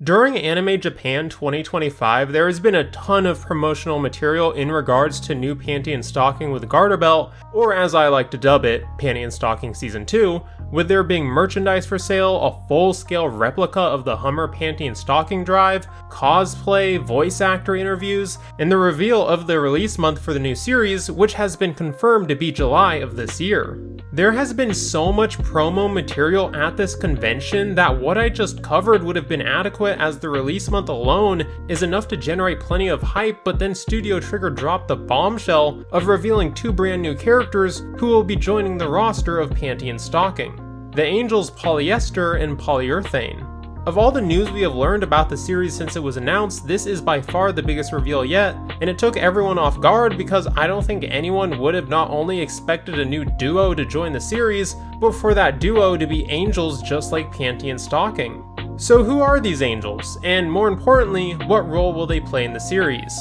During Anime Japan 2025, there has been a ton of promotional material in regards to new Panty and Stocking with Garter Belt, or as I like to dub it, Panty and Stocking Season 2, with there being merchandise for sale, a full-scale replica of the Hummer Panty and Stocking drive, cosplay, voice actor interviews, and the reveal of the release month for the new series, which has been confirmed to be July of this year. There has been so much promo material at this convention that what I just covered would have been adequate, as the release month alone is enough to generate plenty of hype, but then Studio Trigger dropped the bombshell of revealing 2 brand new characters who will be joining the roster of Panty and Stocking: the angels Polyester and Polyurethane. Of all the news we have learned about the series since it was announced, this is by far the biggest reveal yet, and it took everyone off guard because I don't think anyone would have not only expected a new duo to join the series, but for that duo to be angels just like Panty and Stocking. So who are these angels, and more importantly, what role will they play in the series?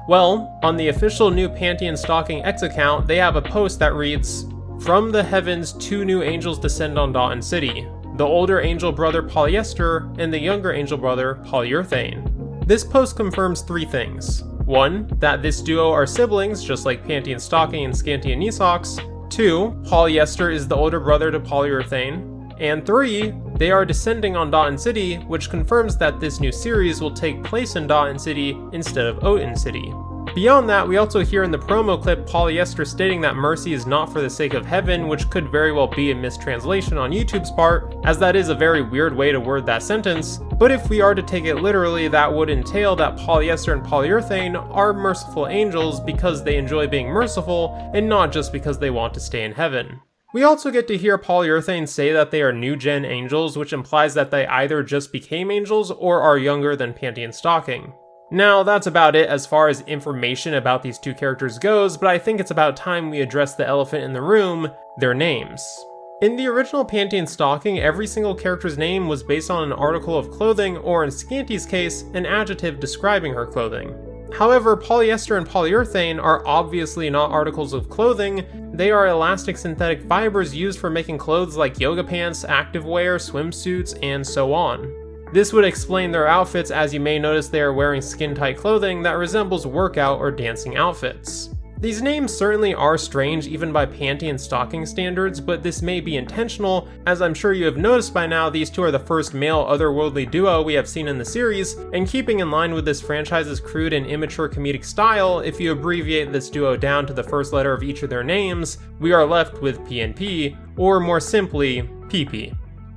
Well, on the official new Panty and Stocking X account, they have a post that reads, "From the heavens 2 new angels descend on Dotton City. The older angel brother Polyester, and the younger angel brother Polyurethane." This post confirms 3 things. 1. That this duo are siblings, just like Panty and Stocking and Scanty and Knee Socks. 2. Polyester is the older brother to Polyurethane. And 3. They are descending on Dotton City, which confirms that this new series will take place in Dotton City instead of Oten City. Beyond that, we also hear in the promo clip Polyester stating that mercy is not for the sake of heaven, which could very well be a mistranslation on YouTube's part, as that is a very weird way to word that sentence, but if we are to take it literally, that would entail that Polyester and Polyurethane are merciful angels because they enjoy being merciful, and not just because they want to stay in heaven. We also get to hear Polyurethane say that they are new-gen angels, which implies that they either just became angels or are younger than Panty and Stocking. Now, that's about it as far as information about these 2 characters goes, but I think it's about time we address the elephant in the room: their names. In the original Panty and Stocking, every single character's name was based on an article of clothing, or in Scanty's case, an adjective describing her clothing. However, Polyester and Polyurethane are obviously not articles of clothing. They are elastic synthetic fibers used for making clothes like yoga pants, activewear, swimsuits, and so on. This would explain their outfits, as you may notice they are wearing skin-tight clothing that resembles workout or dancing outfits. These names certainly are strange even by Panty and Stocking standards, but this may be intentional, as I'm sure you have noticed by now these 2 are the first male otherworldly duo we have seen in the series, and keeping in line with this franchise's crude and immature comedic style, if you abbreviate this duo down to the first letter of each of their names, we are left with PNP, or more simply, PP.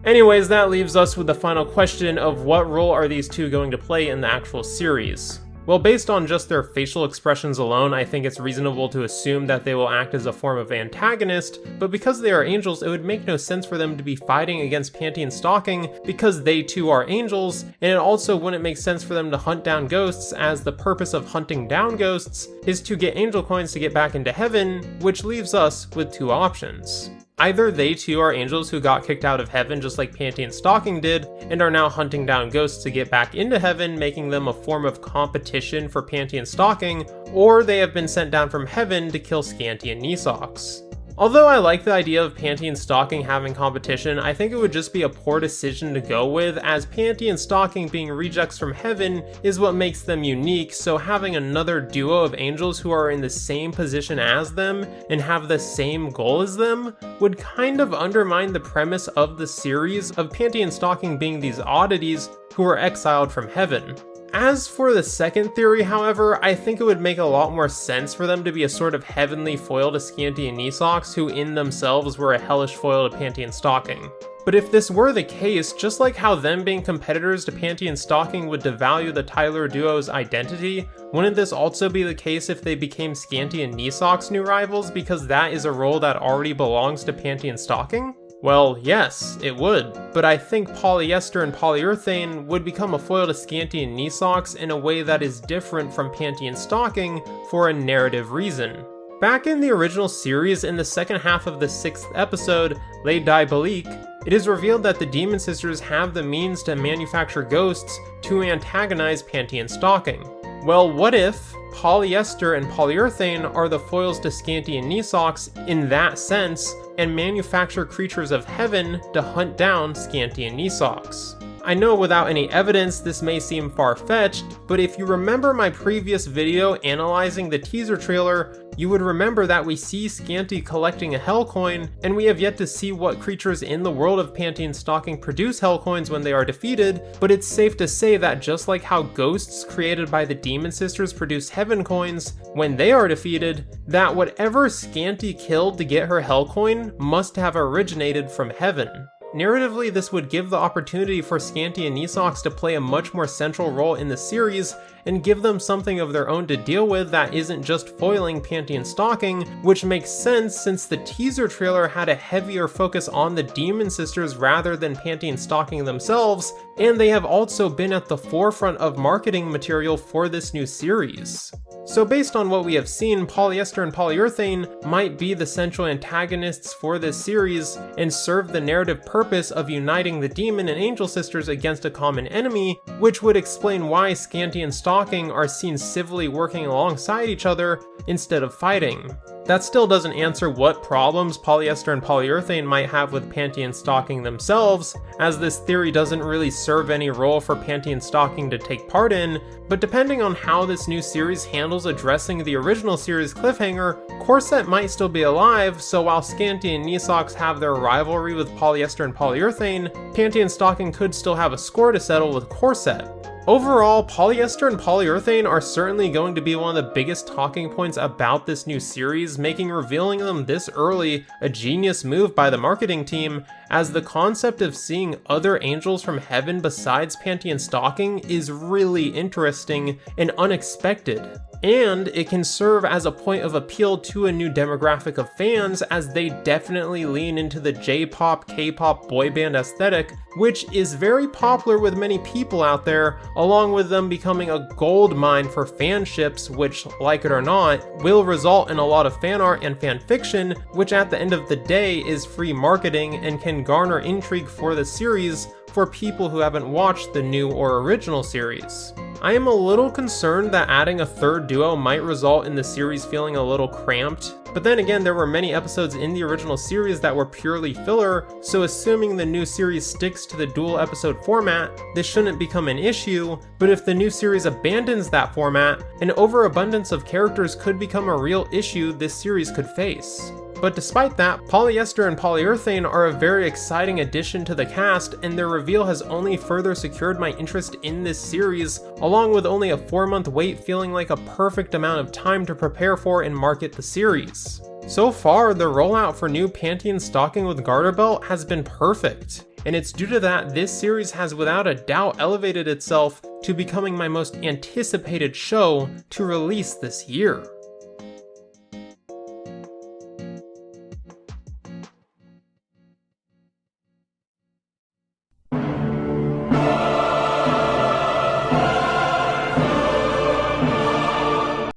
Anyways, that leaves us with the final question of what role are these 2 going to play in the actual series? Well, based on just their facial expressions alone, I think it's reasonable to assume that they will act as a form of antagonist, but because they are angels, it would make no sense for them to be fighting against Panty and Stocking because they too are angels, and it also wouldn't make sense for them to hunt down ghosts, as the purpose of hunting down ghosts is to get angel coins to get back into heaven, which leaves us with 2 options. Either they too are angels who got kicked out of heaven just like Panty and Stocking did, and are now hunting down ghosts to get back into heaven, making them a form of competition for Panty and Stocking, or they have been sent down from heaven to kill Scanty and Knee Socks. Although I like the idea of Panty and Stocking having competition, I think it would just be a poor decision to go with, as Panty and Stocking being rejects from heaven is what makes them unique, so having another duo of angels who are in the same position as them and have the same goal as them would kind of undermine the premise of the series of Panty and Stocking being these oddities who are exiled from heaven. As for the second theory, however, I think it would make a lot more sense for them to be a sort of heavenly foil to Scanty and Knee Socks, who in themselves were a hellish foil to Panty and Stocking. But if this were the case, just like how them being competitors to Panty and Stocking would devalue the Tyler duo's identity, wouldn't this also be the case if they became Scanty and Knee Socks' new rivals, because that is a role that already belongs to Panty and Stocking? Well, yes, it would, but I think Polyester and Polyurethane would become a foil to Scanty and Knee Socks in a way that is different from Panty and Stocking for a narrative reason. Back in the original series, in the second half of the 6th episode, Les Diaboliques, it is revealed that the Demon Sisters have the means to manufacture ghosts to antagonize Panty and Stocking. Well, what if Polyester and Polyurethane are the foils to Scanty and Knee Socks in that sense, and manufacture creatures of heaven to hunt down Scanty and Knee Socks? I know without any evidence this may seem far-fetched, but if you remember my previous video analyzing the teaser trailer, you would remember that we see Scanty collecting a Hell Coin, and we have yet to see what creatures in the world of Panty and Stalking produce Hell Coins when they are defeated, but it's safe to say that just like how ghosts created by the Demon Sisters produce Heaven Coins when they are defeated, that whatever Scanty killed to get her Hell Coin must have originated from Heaven. Narratively, this would give the opportunity for Scanty and Nisox to play a much more central role in the series, and give them something of their own to deal with that isn't just foiling Panty and Stalking, which makes sense since the teaser trailer had a heavier focus on the Demon Sisters rather than Panty and Stalking themselves, and they have also been at the forefront of marketing material for this new series. So based on what we have seen, Polyester and Polyurethane might be the central antagonists for this series and serve the narrative purpose of uniting the Demon and Angel Sisters against a common enemy, which would explain why Scanty and Stalking are seen civilly working alongside each other instead of fighting. That still doesn't answer what problems Polyester and Polyurethane might have with Panty and Stalking themselves, as this theory doesn't really serve any role for Panty and Stalking to take part in, but depending on how this new series handles addressing the original series cliffhanger, Corset might still be alive, so while Scanty and Nisox have their rivalry with Polyester and Polyurethane, Panty and Stalking could still have a score to settle with Corset. Overall, Polyester and Polyurethane are certainly going to be one of the biggest talking points about this new series, making revealing them this early a genius move by the marketing team, as the concept of seeing other angels from heaven besides Panty and Stalking is really interesting and unexpected. And it can serve as a point of appeal to a new demographic of fans, as they definitely lean into the J-pop, K-pop boy band aesthetic, which is very popular with many people out there, along with them becoming a gold mine for fanships, which, like it or not, will result in a lot of fan art and fan fiction, which at the end of the day is free marketing and can garner intrigue for the series for people who haven't watched the new or original series. I am a little concerned that adding a third duo might result in the series feeling a little cramped, but then again there were many episodes in the original series that were purely filler, so assuming the new series sticks to the dual episode format, this shouldn't become an issue, but if the new series abandons that format, an overabundance of characters could become a real issue this series could face. But despite that, Polyester and Polyurethane are a very exciting addition to the cast, and their reveal has only further secured my interest in this series, along with only a 4-month wait feeling like a perfect amount of time to prepare for and market the series. So far, the rollout for new Panty and Stalking with Garter Belt has been perfect, and it's due to that this series has without a doubt elevated itself to becoming my most anticipated show to release this year.